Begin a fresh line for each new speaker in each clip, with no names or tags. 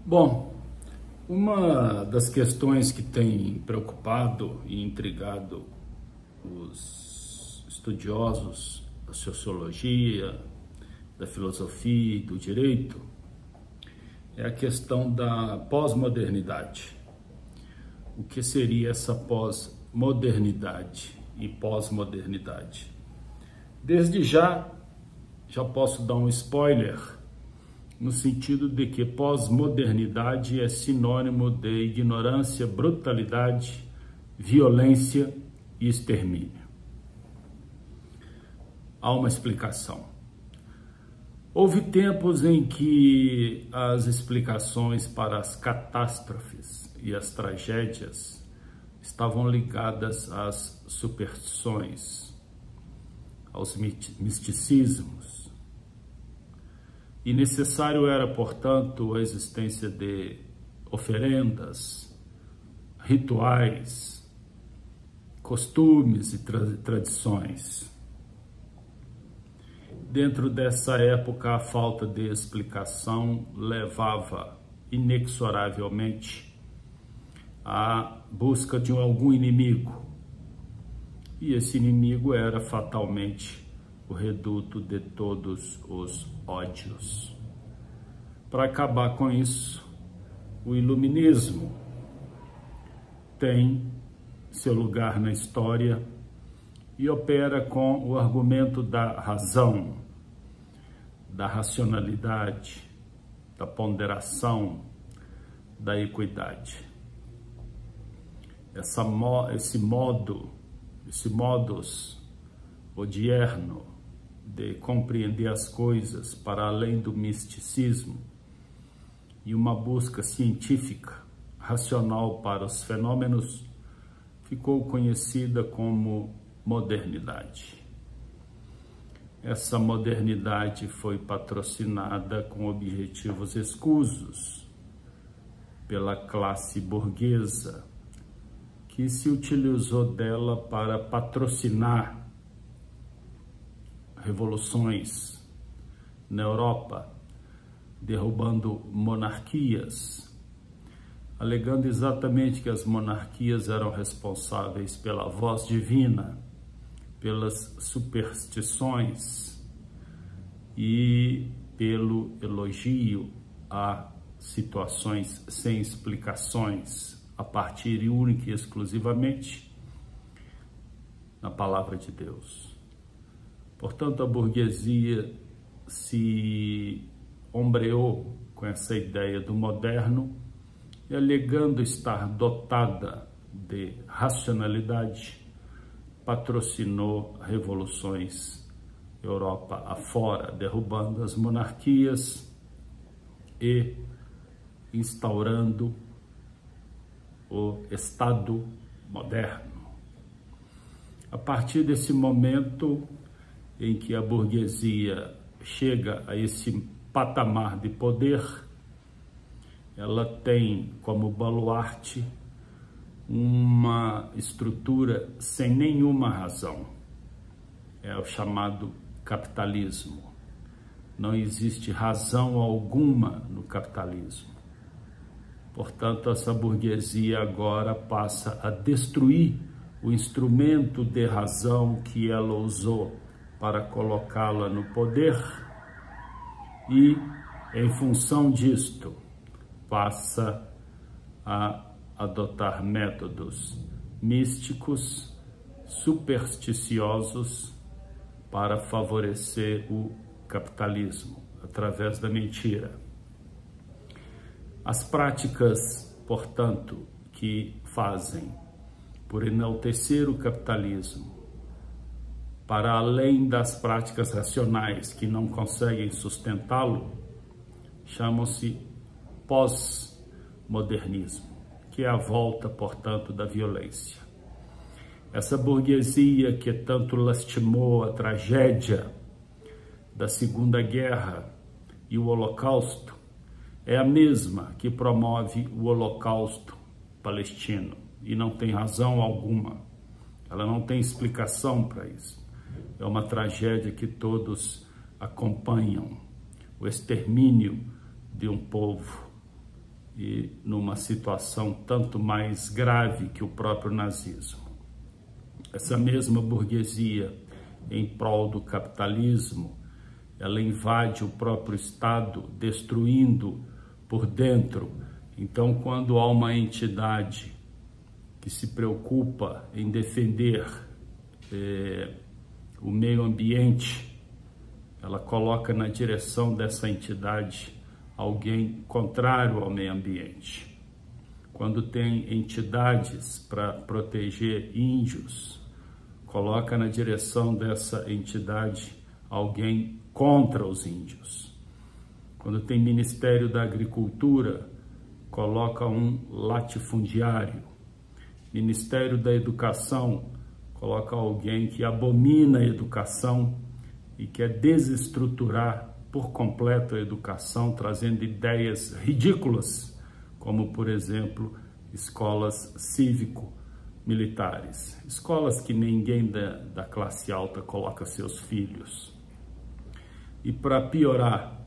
Bom, uma das questões que tem preocupado e intrigado os estudiosos da sociologia, da filosofia e do direito é a questão da pós-modernidade. O que seria essa pós-modernidade e pós-modernidade? Desde já posso dar um spoiler, no sentido de que pós-modernidade é sinônimo de ignorância, brutalidade, violência e extermínio. Há uma explicação. Houve tempos em que as explicações para as catástrofes e as tragédias estavam ligadas às superstições, aos misticismos. E necessário era, portanto, a existência de oferendas, rituais, costumes e tradições. Dentro dessa época, a falta de explicação levava inexoravelmente à busca de algum inimigo. E esse inimigo era fatalmente o reduto de todos os ódios. Para acabar com isso, o iluminismo tem seu lugar na história e opera com o argumento da razão, da racionalidade, da ponderação, da equidade. Esse modus odierno de compreender as coisas para além do misticismo e uma busca científica, racional para os fenômenos, ficou conhecida como modernidade. Essa modernidade foi patrocinada com objetivos escusos pela classe burguesa, que se utilizou dela para patrocinar revoluções na Europa, derrubando monarquias, alegando exatamente que as monarquias eram responsáveis pela voz divina, pelas superstições e pelo elogio a situações sem explicações, a partir única e exclusivamente na palavra de Deus. Portanto, a burguesia se ombreou com essa ideia do moderno e, alegando estar dotada de racionalidade, patrocinou revoluções Europa afora, derrubando as monarquias e instaurando o Estado moderno. A partir desse momento em que a burguesia chega a esse patamar de poder, ela tem como baluarte uma estrutura sem nenhuma razão. É o chamado capitalismo. Não existe razão alguma no capitalismo. Portanto, essa burguesia agora passa a destruir o instrumento de razão que ela usou para colocá-la no poder e, em função disto, passa a adotar métodos místicos, supersticiosos, para favorecer o capitalismo, através da mentira. As práticas, portanto, que fazem por enaltecer o capitalismo, para além das práticas racionais que não conseguem sustentá-lo, chamam-se pós-modernismo, que é a volta, portanto, da violência. Essa burguesia que tanto lastimou a tragédia da Segunda Guerra e o Holocausto é a mesma que promove o Holocausto palestino e não tem razão alguma. Ela não tem explicação para isso. É uma tragédia que todos acompanham, o extermínio de um povo e numa situação tanto mais grave que o próprio nazismo. Essa mesma burguesia, em prol do capitalismo, ela invade o próprio Estado, destruindo por dentro. Então, quando há uma entidade que se preocupa em defender o meio ambiente, ela coloca na direção dessa entidade alguém contrário ao meio ambiente. Quando tem entidades para proteger índios, coloca na direção dessa entidade alguém contra os índios. Quando tem Ministério da Agricultura, coloca um latifundiário. Ministério da Educação, coloca alguém que abomina a educação e quer desestruturar por completo a educação, trazendo ideias ridículas, como, por exemplo, escolas cívico-militares, escolas que ninguém da classe alta coloca seus filhos. E para piorar,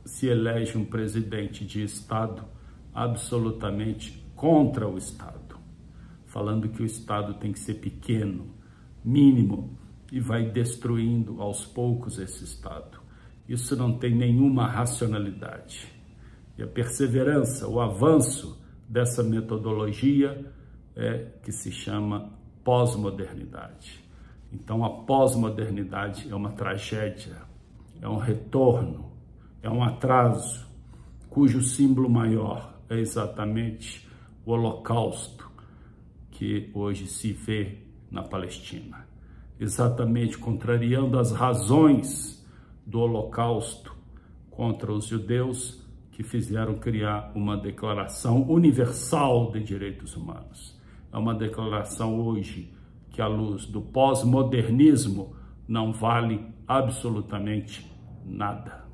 se elege um presidente de Estado absolutamente contra o Estado, falando que o Estado tem que ser pequeno, mínimo, e vai destruindo aos poucos esse Estado. Isso não tem nenhuma racionalidade. E a perseverança, o avanço dessa metodologia é que se chama pós-modernidade. Então, a pós-modernidade é uma tragédia, é um retorno, é um atraso, cujo símbolo maior é exatamente o Holocausto que hoje se vê na Palestina. Exatamente contrariando as razões do Holocausto contra os judeus, que fizeram criar uma declaração universal de direitos humanos. É uma declaração hoje que, à luz do pós-modernismo, não vale absolutamente nada.